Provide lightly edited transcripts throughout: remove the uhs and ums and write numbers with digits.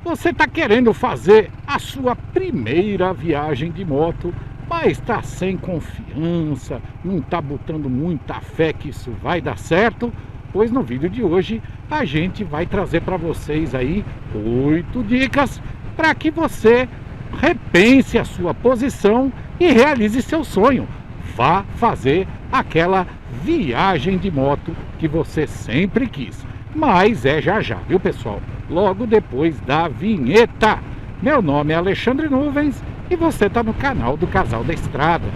Você está querendo fazer a sua primeira viagem de moto, mas está sem confiança, não está botando muita fé que isso vai dar certo? Pois no vídeo de hoje a gente vai trazer para vocês aí 8 dicas para que você repense a sua posição e realize seu sonho. Vá fazer aquela viagem de moto que você sempre quis. Mas é já já, viu pessoal? Logo depois da vinheta. Meu nome é Alexandre Nuvens e você está no canal do Casal da Estrada.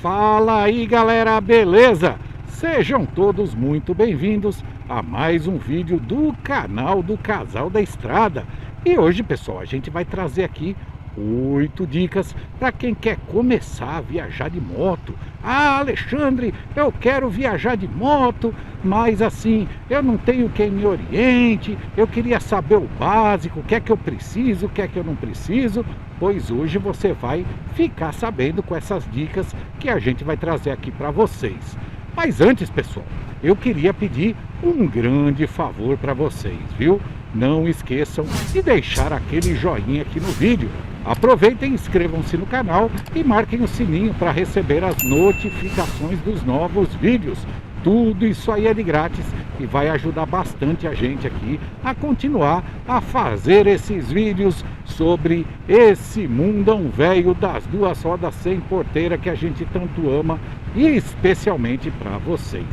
Fala aí galera, beleza? Sejam todos muito bem-vindos a mais um vídeo do canal do Casal da Estrada. E hoje pessoal, a gente vai trazer aqui 8 dicas para quem quer começar a viajar de moto. Ah, Alexandre, eu quero viajar de moto, mas assim, eu não tenho quem me oriente, eu queria saber o básico, o que é que eu preciso, o que é que eu não preciso. Pois hoje você vai ficar sabendo com essas dicas que a gente vai trazer aqui para vocês. Mas antes, pessoal, eu queria pedir um grande favor para vocês, viu? Não esqueçam de deixar aquele joinha aqui no vídeo. Aproveitem, inscrevam-se no canal e marquem o sininho para receber as notificações dos novos vídeos. Tudo isso aí é de grátis e vai ajudar bastante a gente aqui a continuar a fazer esses vídeos sobre esse mundão velho das duas rodas sem porteira que a gente tanto ama e especialmente para vocês.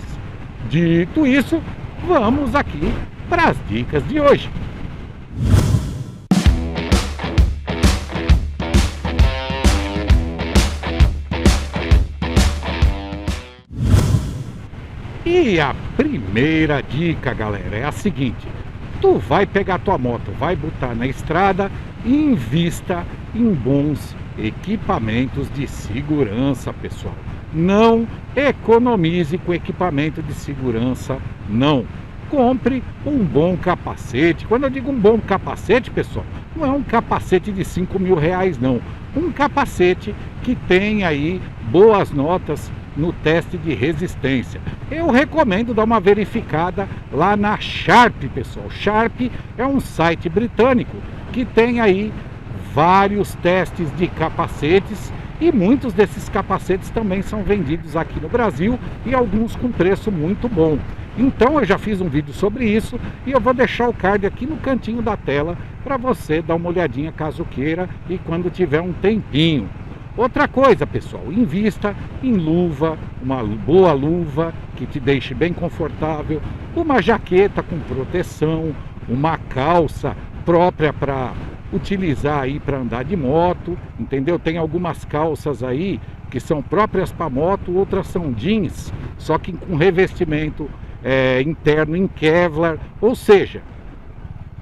Dito isso, vamos aqui para as dicas de hoje. E a primeira dica, galera, é a seguinte: tu vai pegar tua moto, vai botar na estrada e invista em bons equipamentos de segurança, pessoal. Não economize com equipamento de segurança, não. Compre um bom capacete. Quando eu digo um bom capacete, pessoal, não é um capacete de R$5.000, não. Um capacete que tem aí boas notas no teste de resistência. Eu recomendo dar uma verificada lá na Sharp, pessoal. Sharp é um site britânico que tem aí vários testes de capacetes e muitos desses capacetes também são vendidos aqui no Brasil e alguns com preço muito bom. Então eu já fiz um vídeo sobre isso e eu vou deixar o card aqui no cantinho da tela para você dar uma olhadinha caso queira e quando tiver um tempinho. Outra coisa, pessoal, invista em luva, uma boa luva que te deixe bem confortável, uma jaqueta com proteção, uma calça própria para utilizar aí para andar de moto, entendeu? Tem algumas calças aí que são próprias para moto, outras são jeans, só que com revestimento interno em Kevlar, ou seja,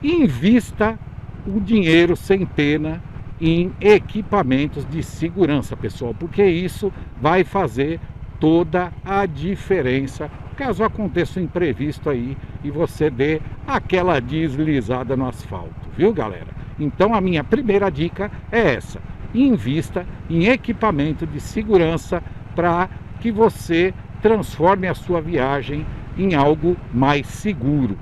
invista o dinheiro sem pena em equipamentos de segurança, pessoal, porque isso vai fazer toda a diferença caso aconteça um imprevisto aí e você dê aquela deslizada no asfalto, viu galera? Então a minha primeira dica é essa: invista em equipamento de segurança para que você transforme a sua viagem em algo mais seguro.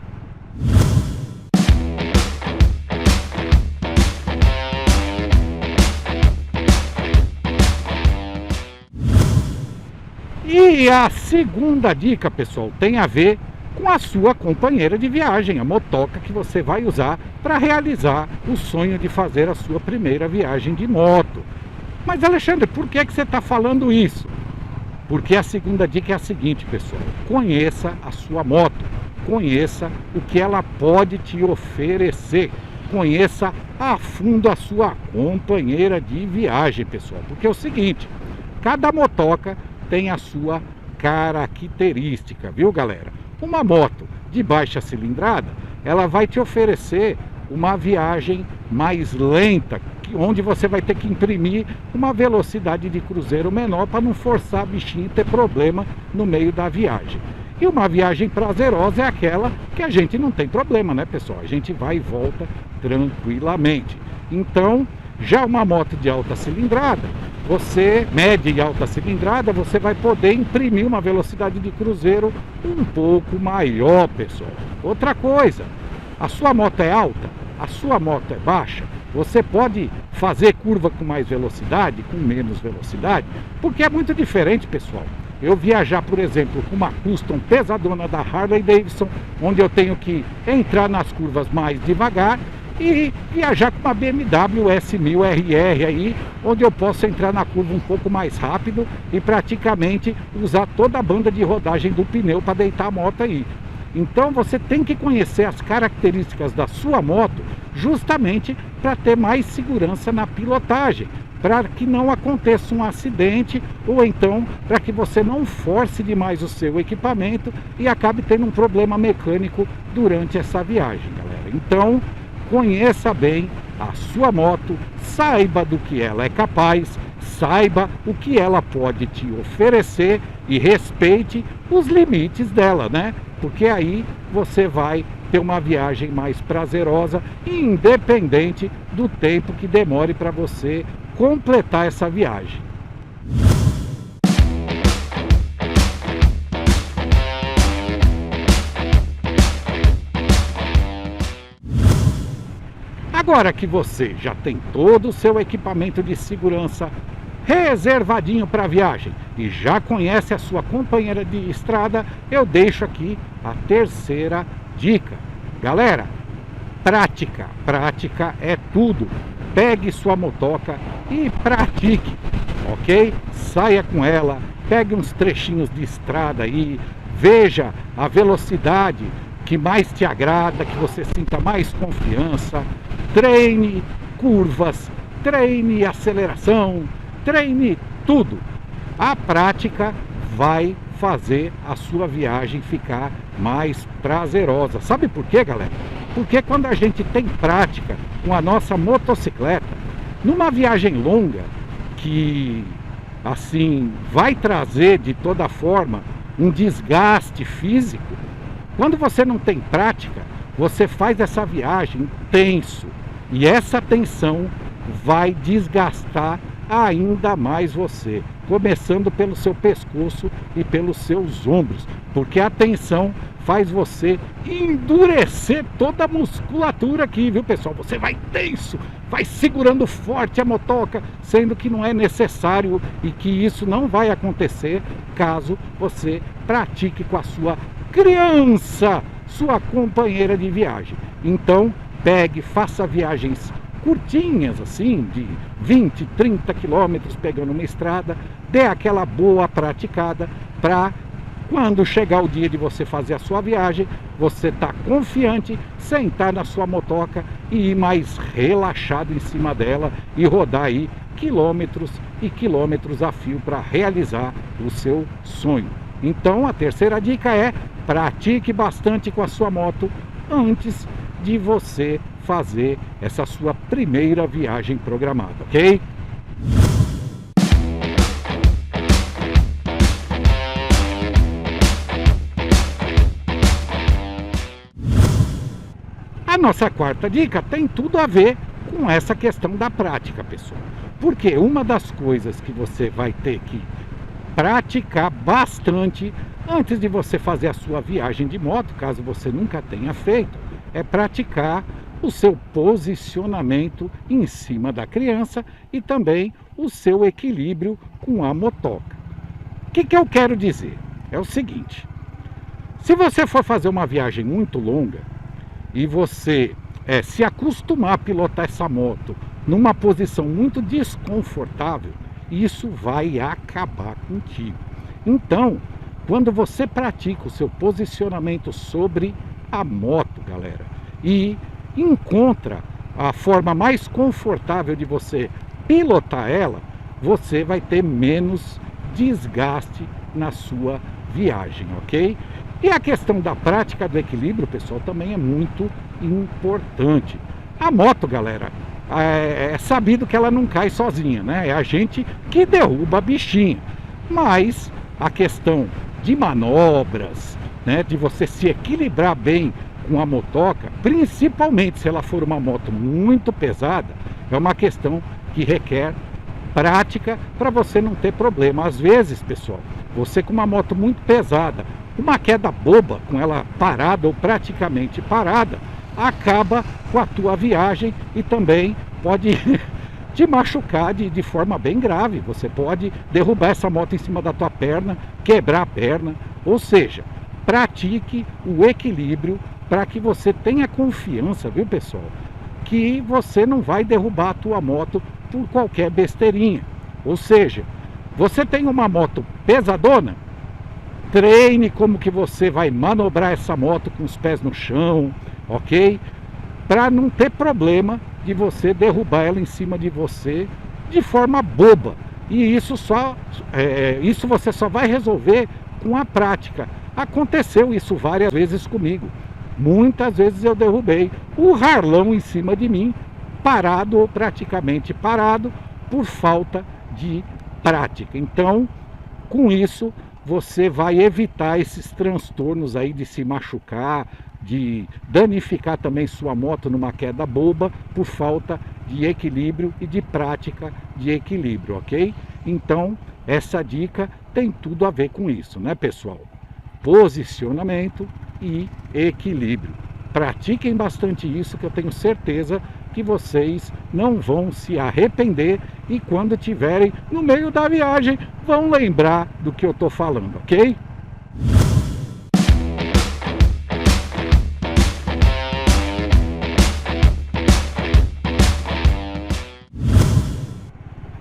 E a segunda dica, pessoal, tem a ver com a sua companheira de viagem, a motoca que você vai usar para realizar o sonho de fazer a sua primeira viagem de moto. Mas Alexandre, por que você está falando isso? Porque a segunda dica é a seguinte, pessoal: conheça a sua moto. conheça o que ela pode te oferecer. Conheça a fundo a sua companheira de viagem, pessoal. Porque é o seguinte, cada motoca tem a sua característica, viu, galera? Uma moto de baixa cilindrada, ela vai te oferecer uma viagem mais lenta, onde você vai ter que imprimir uma velocidade de cruzeiro menor para não forçar a bichinha ter problema no meio da viagem. E uma viagem prazerosa é aquela que a gente não tem problema, né, pessoal? A gente vai e volta tranquilamente. Então, já uma moto de alta cilindrada, média e alta cilindrada, você vai poder imprimir uma velocidade de cruzeiro um pouco maior, pessoal. Outra coisa, a sua moto é alta, a sua moto é baixa, você pode fazer curva com mais velocidade, com menos velocidade, porque é muito diferente, pessoal. Eu viajar, por exemplo, com uma Custom pesadona da Harley Davidson, onde eu tenho que entrar nas curvas mais devagar, e viajar com uma BMW S1000RR aí, onde eu posso entrar na curva um pouco mais rápido e praticamente usar toda a banda de rodagem do pneu para deitar a moto aí. Então você tem que conhecer as características da sua moto justamente para ter mais segurança na pilotagem, para que não aconteça um acidente ou então para que você não force demais o seu equipamento e acabe tendo um problema mecânico durante essa viagem, galera. Então, conheça bem a sua moto, saiba do que ela é capaz, saiba o que ela pode te oferecer e respeite os limites dela, né? Porque aí você vai ter uma viagem mais prazerosa, independente do tempo que demore para você completar essa viagem. Agora que você já tem todo o seu equipamento de segurança reservadinho para a viagem e já conhece a sua companheira de estrada, eu deixo aqui a terceira dica. Galera, prática, prática é tudo. Pegue sua motoca e pratique, ok? Saia com ela, pegue uns trechinhos de estrada aí, veja a velocidade que mais te agrada, que você sinta mais confiança, treine curvas, treine aceleração, treine tudo. A prática vai fazer a sua viagem ficar mais prazerosa. Sabe por quê, galera? Porque quando a gente tem prática com a nossa motocicleta, numa viagem longa, que assim vai trazer de toda forma um desgaste físico, quando você não tem prática, você faz essa viagem tenso, e essa tensão vai desgastar ainda mais você, começando pelo seu pescoço e pelos seus ombros, porque a tensão faz você endurecer toda a musculatura aqui, viu, pessoal? Você vai tenso, vai segurando forte a motoca, sendo que não é necessário e que isso não vai acontecer caso você pratique com a sua criança, sua companheira de viagem. Então, pegue, faça viagens curtinhas assim, de 20, 30 quilômetros pegando uma estrada, dê aquela boa praticada para quando chegar o dia de você fazer a sua viagem, você tá confiante, sentar na sua motoca e ir mais relaxado em cima dela e rodar aí quilômetros e quilômetros a fio para realizar o seu sonho. Então a terceira dica é: pratique bastante com a sua moto antes de você fazer essa sua primeira viagem programada, ok? A nossa quarta dica tem tudo a ver com essa questão da prática, pessoal. Porque uma das coisas que você vai ter que praticar bastante antes de você fazer a sua viagem de moto, caso você nunca tenha feito, é praticar o seu posicionamento em cima da criança e também o seu equilíbrio com a motoca. O que eu quero dizer? É o seguinte: se você for fazer uma viagem muito longa e você se acostumar a pilotar essa moto numa posição muito desconfortável, isso vai acabar contigo. Então, quando você pratica o seu posicionamento sobre a moto, galera, e encontra a forma mais confortável de você pilotar ela, você vai ter menos desgaste na sua viagem, ok? E a questão da prática do equilíbrio, pessoal, também é muito importante. A moto, galera, é sabido que ela não cai sozinha, né? É a gente que derruba a bichinha. Mas a questão de manobras, né, de você se equilibrar bem com a motoca, principalmente se ela for uma moto muito pesada, é uma questão que requer prática para você não ter problema. Às vezes, pessoal, você com uma moto muito pesada, uma queda boba, com ela parada ou praticamente parada, acaba com a tua viagem e também pode te machucar de forma bem grave. Você pode derrubar essa moto em cima da tua perna, quebrar a perna. Ou seja, pratique o equilíbrio para que você tenha confiança, viu, pessoal? Que você não vai derrubar a tua moto por qualquer besteirinha. Ou seja, você tem uma moto pesadona, treine como que você vai manobrar essa moto com os pés no chão, ok? Para não ter problema de você derrubar ela em cima de você de forma boba. E isso você só vai resolver com a prática. Aconteceu isso várias vezes comigo. Muitas vezes eu derrubei o Harlão em cima de mim, parado ou praticamente parado, por falta de prática. Então, com isso, você vai evitar esses transtornos aí de se machucar, de danificar também sua moto numa queda boba, por falta de equilíbrio e de prática de equilíbrio, ok? Então, essa dica tem tudo a ver com isso, né, pessoal? Posicionamento e equilíbrio. Pratiquem bastante isso, que eu tenho certeza que vocês não vão se arrepender e quando estiverem no meio da viagem vão lembrar do que eu estou falando, ok?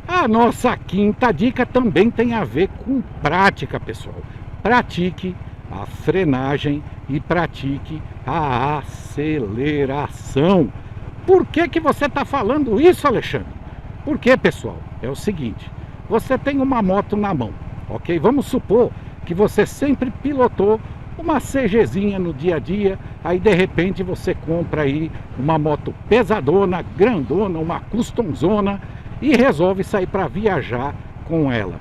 A nossa quinta dica também tem a ver com prática, pessoal. Pratique a frenagem e pratique a aceleração. Por que você está falando isso, Alexandre? Porque, pessoal, é o seguinte, você tem uma moto na mão, ok? Vamos supor que você sempre pilotou uma CGzinha no dia a dia, aí de repente você compra aí uma moto pesadona, grandona, uma customzona e resolve sair para viajar com ela.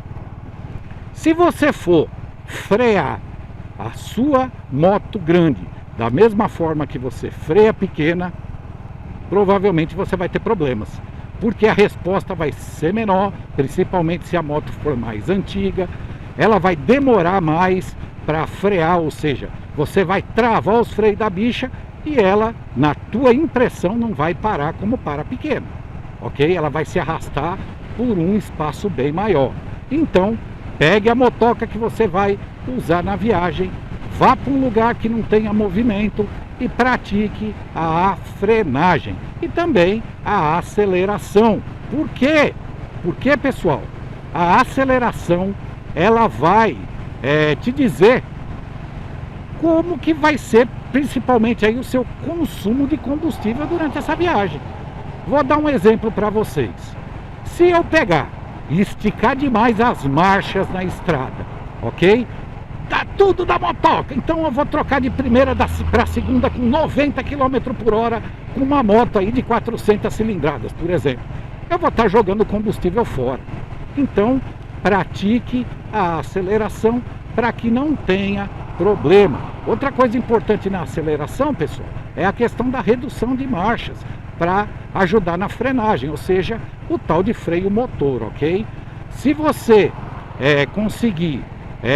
Se você for frear a sua moto grande da mesma forma que você freia a pequena, provavelmente você vai ter problemas, porque a resposta vai ser menor, principalmente se a moto for mais antiga. Ela vai demorar mais para frear, ou seja, você vai travar os freios da bicha e ela, na tua impressão, não vai parar como para a pequena, ok? Ela vai se arrastar por um espaço bem maior. Então, pegue a motoca que você vai usar na viagem, vá para um lugar que não tenha movimento e pratique a frenagem e também a aceleração. Por quê? Porque, pessoal, a aceleração ela vai te dizer como que vai ser principalmente aí o seu consumo de combustível durante essa viagem. Vou dar um exemplo para vocês. Se eu pegar e esticar demais as marchas na estrada, ok? Tá tudo da motoca, então eu vou trocar de primeira para segunda com 90 km por hora com uma moto aí de 400 cilindradas, por exemplo. Eu vou estar jogando combustível fora. Então, pratique a aceleração para que não tenha problema. Outra coisa importante na aceleração, pessoal, é a questão da redução de marchas para ajudar na frenagem, ou seja, o tal de freio motor, ok? Se você conseguir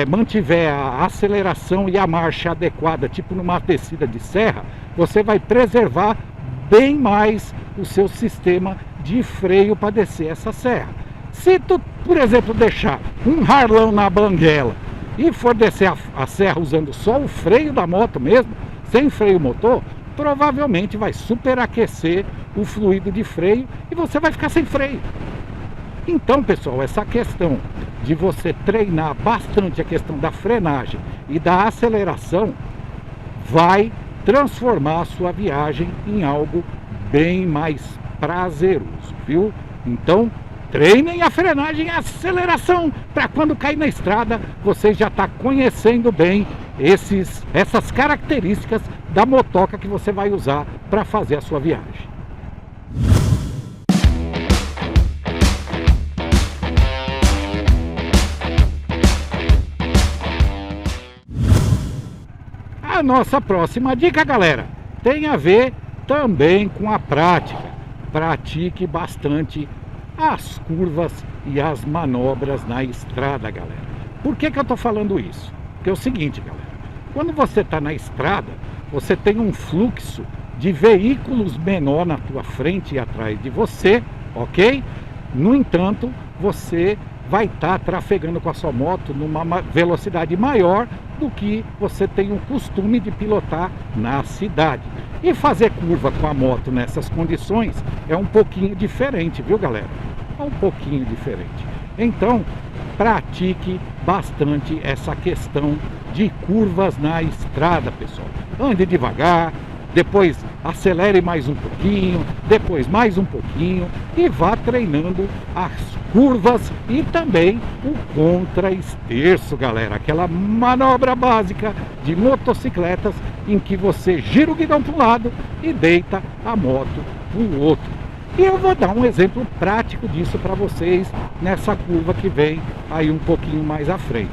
mantiver a aceleração e a marcha adequada, tipo numa descida de serra, você vai preservar bem mais o seu sistema de freio para descer essa serra. Se tu, por exemplo, deixar um Harlão na banguela e for descer a serra usando só o freio da moto mesmo, sem freio motor, provavelmente vai superaquecer o fluido de freio e você vai ficar sem freio. Então, pessoal, essa questão de você treinar bastante a questão da frenagem e da aceleração, vai transformar a sua viagem em algo bem mais prazeroso, viu? Então, treinem a frenagem e a aceleração para quando cair na estrada, você já está conhecendo bem essas características da motoca que você vai usar para fazer a sua viagem. A nossa próxima dica, galera, tem a ver também com a prática. Pratique bastante as curvas e as manobras na estrada, galera. Por que eu tô falando isso? Porque é o seguinte, galera, quando você está na estrada, você tem um fluxo de veículos menor na tua frente e atrás de você, ok? No entanto, você vai estar trafegando com a sua moto numa velocidade maior do que você tem o costume de pilotar na cidade. E fazer curva com a moto nessas condições é um pouquinho diferente, viu, galera? É um pouquinho diferente. Então, pratique bastante essa questão de curvas na estrada, pessoal. Ande devagar, depois acelere mais um pouquinho, depois mais um pouquinho e vá treinando as curvas e também o contra-esterço, galera. Aquela manobra básica de motocicletas em que você gira o guidão para um lado e deita a moto para o outro. E eu vou dar um exemplo prático disso para vocês nessa curva que vem aí um pouquinho mais à frente.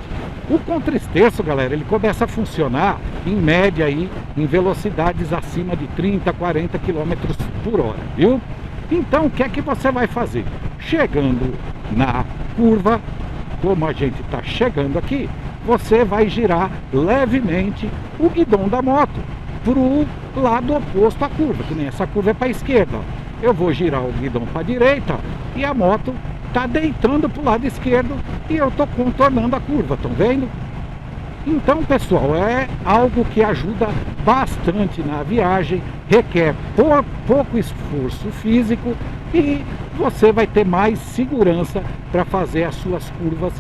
O contra-esterço, galera, ele começa a funcionar em média aí em velocidades acima de 30, 40 km por hora, viu? Então, o que é que você vai fazer? Chegando na curva, como a gente está chegando aqui, você vai girar levemente o guidão da moto para o lado oposto à curva, que nem essa curva é para a esquerda. Eu vou girar o guidão para a direita e a moto está deitando para o lado esquerdo e eu estou contornando a curva, estão vendo? Então, pessoal, é algo que ajuda bastante na viagem, requer pouco esforço físico e você vai ter mais segurança para fazer as suas curvas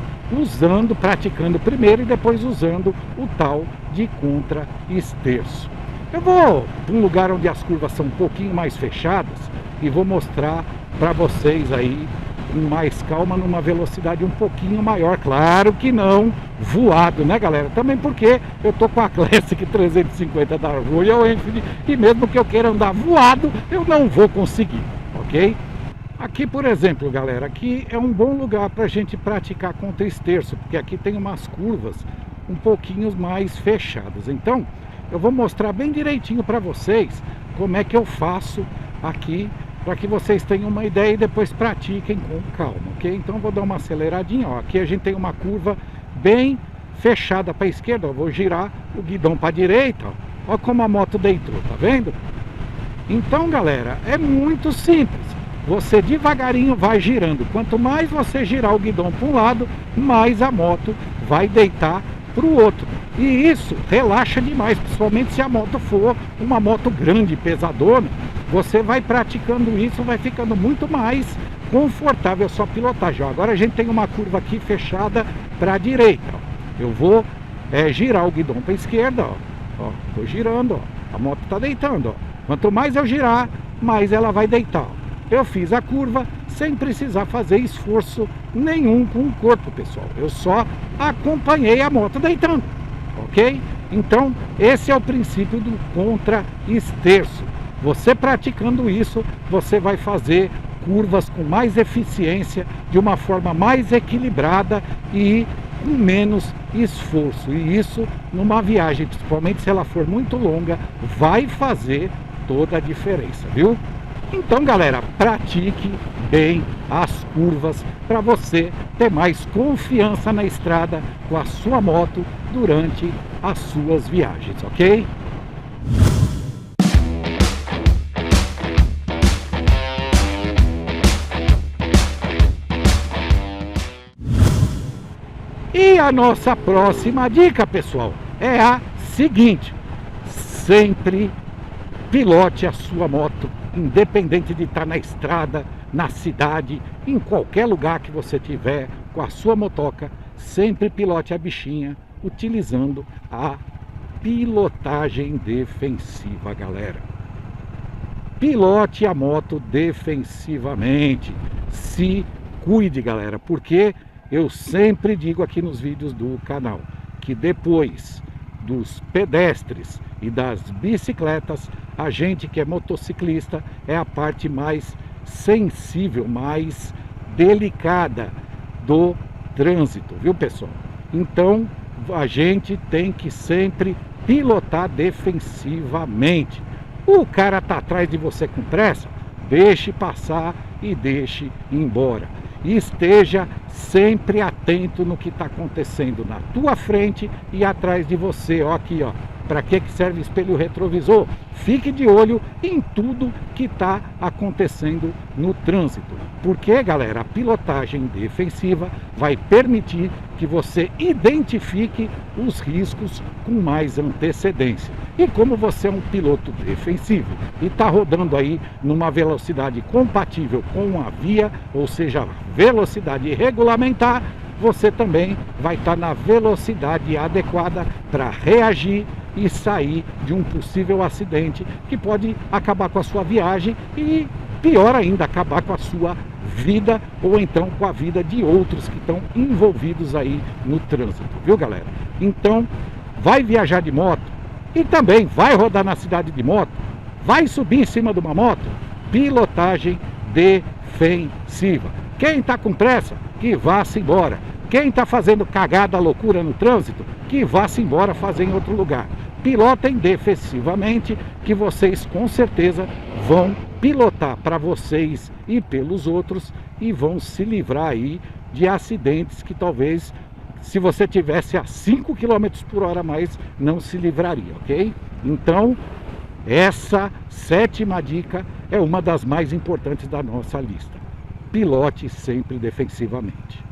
praticando primeiro e depois usando o tal de contra-esterço. Eu vou para um lugar onde as curvas são um pouquinho mais fechadas e vou mostrar para vocês aí com mais calma, numa velocidade um pouquinho maior, claro que não voado, né, galera? Também porque eu tô com a Classic 350 da Royal Enfield e mesmo que eu queira andar voado, eu não vou conseguir, ok? Aqui, por exemplo, galera, aqui é um bom lugar para a gente praticar contra-esterço, porque aqui tem umas curvas um pouquinho mais fechadas. Então, eu vou mostrar bem direitinho para vocês como é que eu faço aqui, para que vocês tenham uma ideia e depois pratiquem com calma, ok? Então vou dar uma aceleradinha, ó. Aqui a gente tem uma curva bem fechada para a esquerda, ó. Vou girar o guidão para a direita, ó. Ó como a moto deitou, tá vendo? Então, galera, é muito simples. Você devagarinho vai girando. Quanto mais você girar o guidão para um lado, mais a moto vai deitar para o outro. E isso relaxa demais, principalmente se a moto for uma moto grande, pesadona. Você vai praticando isso, vai ficando muito mais confortável a sua pilotagem. Agora a gente tem uma curva aqui fechada para a direita. Eu vou girar o guidão para a esquerda. Ó, tô girando, ó. A moto está deitando. Ó. Quanto mais eu girar, mais ela vai deitar. Eu fiz a curva sem precisar fazer esforço nenhum com o corpo, pessoal. Eu só acompanhei a moto deitando, ok? Então, esse é o princípio do contra-esterço. Você praticando isso, você vai fazer curvas com mais eficiência, de uma forma mais equilibrada e com menos esforço. E isso, numa viagem, principalmente se ela for muito longa, vai fazer toda a diferença, viu? Então, galera, pratique bem as curvas para você ter mais confiança na estrada com a sua moto durante as suas viagens, ok? E a nossa próxima dica, pessoal, é a seguinte: sempre pilote a sua moto, independente de estar na estrada, na cidade, em qualquer lugar que você estiver, com a sua motoca, sempre pilote a bichinha utilizando a pilotagem defensiva, galera. Pilote a moto defensivamente. Se cuide, galera, porque eu sempre digo aqui nos vídeos do canal que depois dos pedestres e das bicicletas, a gente que é motociclista é a parte mais sensível, mais delicada do trânsito, viu, pessoal? Então a gente tem que sempre pilotar defensivamente. O cara tá atrás de você com pressa, deixe passar e deixe ir embora. E esteja sempre atento no que está acontecendo na tua frente e atrás de você. Ó, aqui, ó. Para que serve espelho retrovisor? Fique de olho em tudo que está acontecendo no trânsito. Porque, galera, a pilotagem defensiva vai permitir que você identifique os riscos com mais antecedência. E como você é um piloto defensivo e está rodando aí numa velocidade compatível com a via, ou seja, velocidade regulamentar, você também vai estar na velocidade adequada para reagir e sair de um possível acidente que pode acabar com a sua viagem e, pior ainda, acabar com a sua vida ou então com a vida de outros que estão envolvidos aí no trânsito, viu, galera? Então, vai viajar de moto e também vai rodar na cidade de moto, vai subir em cima de uma moto, pilotagem defensiva. Quem está com pressa, que vá-se embora. Quem está fazendo cagada, loucura no trânsito, que vá-se embora fazer em outro lugar. Pilotem defensivamente, que vocês com certeza vão pilotar para vocês e pelos outros e vão se livrar aí de acidentes que talvez, se você tivesse a 5 km por hora a mais, não se livraria, ok? Então, essa 7ª dica é uma das mais importantes da nossa lista. Pilote sempre defensivamente.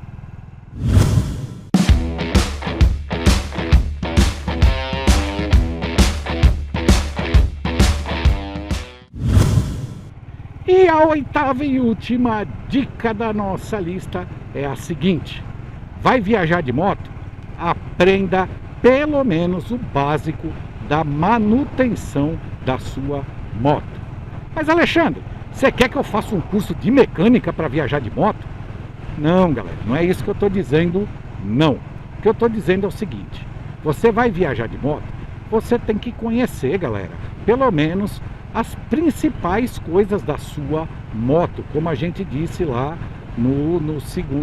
E a 8ª e última dica da nossa lista é a seguinte: vai viajar de moto? Aprenda pelo menos o básico da manutenção da sua moto. Mas, Alexandre, você quer que eu faça um curso de mecânica para viajar de moto? Não, galera, não é isso que eu estou dizendo, não. O que eu estou dizendo é o seguinte: você vai viajar de moto, você tem que conhecer, galera, pelo menos as principais coisas da sua moto, como a gente disse lá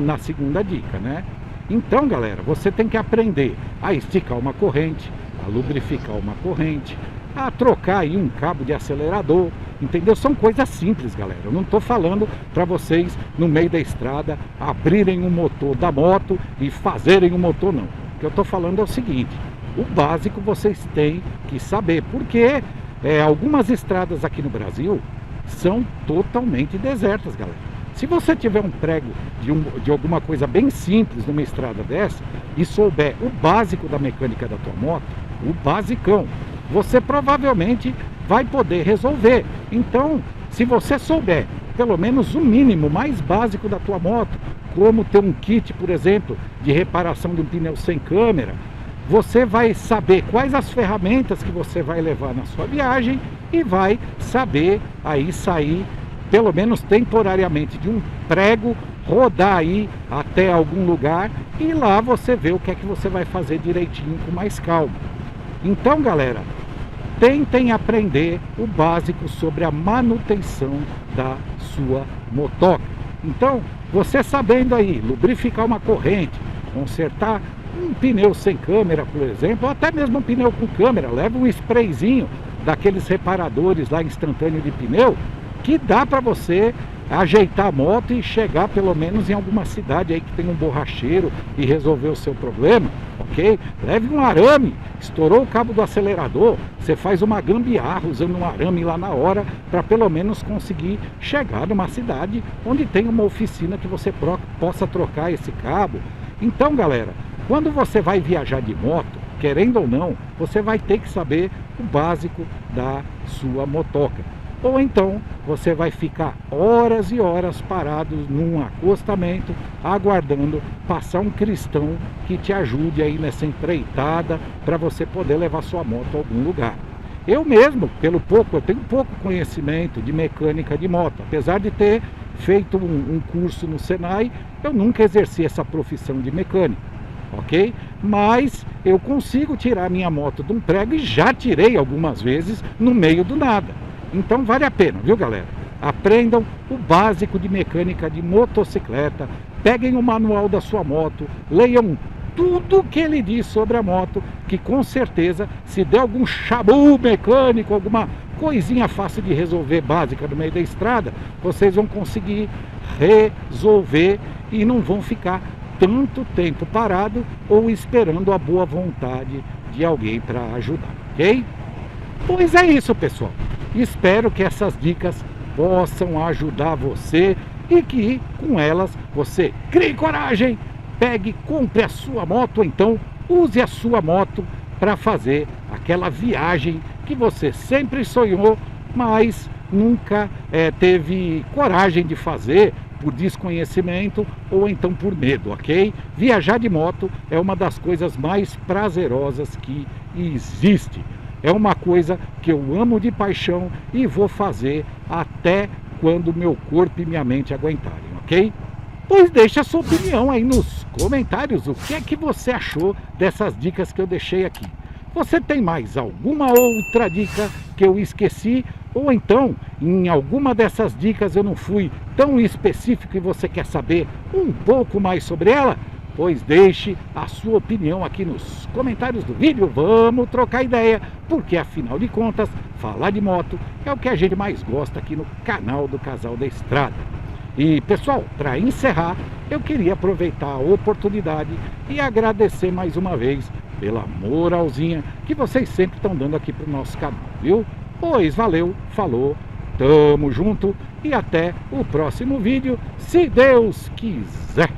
na segunda dica, né? Então, galera, você tem que aprender a esticar uma corrente, a lubrificar uma corrente, a trocar aí um cabo de acelerador, entendeu? São coisas simples, galera. Eu não estou falando para vocês, no meio da estrada, abrirem o motor da moto e fazerem o motor, não. O que eu estou falando é o seguinte: o básico vocês têm que saber, porque algumas estradas aqui no Brasil são totalmente desertas, galera. Se você tiver um prego de alguma coisa bem simples numa estrada dessa e souber o básico da mecânica da tua moto, o basicão, você provavelmente vai poder resolver. Então, se você souber pelo menos o mínimo mais básico da tua moto, como ter um kit, por exemplo, de reparação de um pneu sem câmera, você vai saber quais as ferramentas que você vai levar na sua viagem e vai saber aí sair, pelo menos temporariamente, de um prego, rodar aí até algum lugar e lá você vê o que é que você vai fazer direitinho com mais calma. Então, galera, tentem aprender o básico sobre a manutenção da sua motoca. Então, você sabendo aí lubrificar uma corrente, consertar um pneu sem câmera, por exemplo, ou até mesmo um pneu com câmera, leva um sprayzinho daqueles reparadores lá instantâneo de pneu, que dá para você ajeitar a moto e chegar pelo menos em alguma cidade aí que tem um borracheiro e resolver o seu problema, ok? Leve um arame, estourou o cabo do acelerador, você faz uma gambiarra usando um arame lá na hora para pelo menos conseguir chegar numa cidade onde tem uma oficina que você possa trocar esse cabo. Então, galera, quando você vai viajar de moto, querendo ou não, você vai ter que saber o básico da sua motoca. ou então você vai ficar horas e horas parado num acostamento, aguardando passar um cristão que te ajude aí nessa empreitada para você poder levar sua moto a algum lugar. Eu mesmo, eu tenho pouco conhecimento de mecânica de moto, apesar de ter feito um curso no Senai, eu nunca exerci essa profissão de mecânico, ok? Mas eu consigo tirar minha moto de um prego e já tirei algumas vezes no meio do nada. Então vale a pena, viu galera? Aprendam o básico de mecânica de motocicleta, peguem o manual da sua moto, leiam tudo que ele diz sobre a moto, que com certeza, se der algum chabu mecânico, alguma coisinha fácil de resolver básica no meio da estrada, vocês vão conseguir resolver e não vão ficar tanto tempo parado ou esperando a boa vontade de alguém para ajudar, ok? Pois é isso, pessoal. Espero que essas dicas possam ajudar você e que com elas você crie coragem, pegue, compre a sua moto, ou então use a sua moto para fazer aquela viagem que você sempre sonhou, mas nunca teve coragem de fazer por desconhecimento ou então por medo, ok? Viajar de moto é uma das coisas mais prazerosas que existe. É uma coisa que eu amo de paixão e vou fazer até quando meu corpo e minha mente aguentarem, ok? Pois deixa a sua opinião aí nos comentários, o que é que você achou dessas dicas que eu deixei aqui. Você tem mais alguma outra dica que eu esqueci? Ou então, em alguma dessas dicas eu não fui tão específico e você quer saber um pouco mais sobre ela? Pois deixe a sua opinião aqui nos comentários do vídeo, vamos trocar ideia, porque afinal de contas, falar de moto é o que a gente mais gosta aqui no canal do Casal da Estrada. E pessoal, para encerrar, eu queria aproveitar a oportunidade e agradecer mais uma vez pela moralzinha que vocês sempre estão dando aqui para o nosso canal, viu? Pois valeu, falou, tamo junto e até o próximo vídeo, se Deus quiser.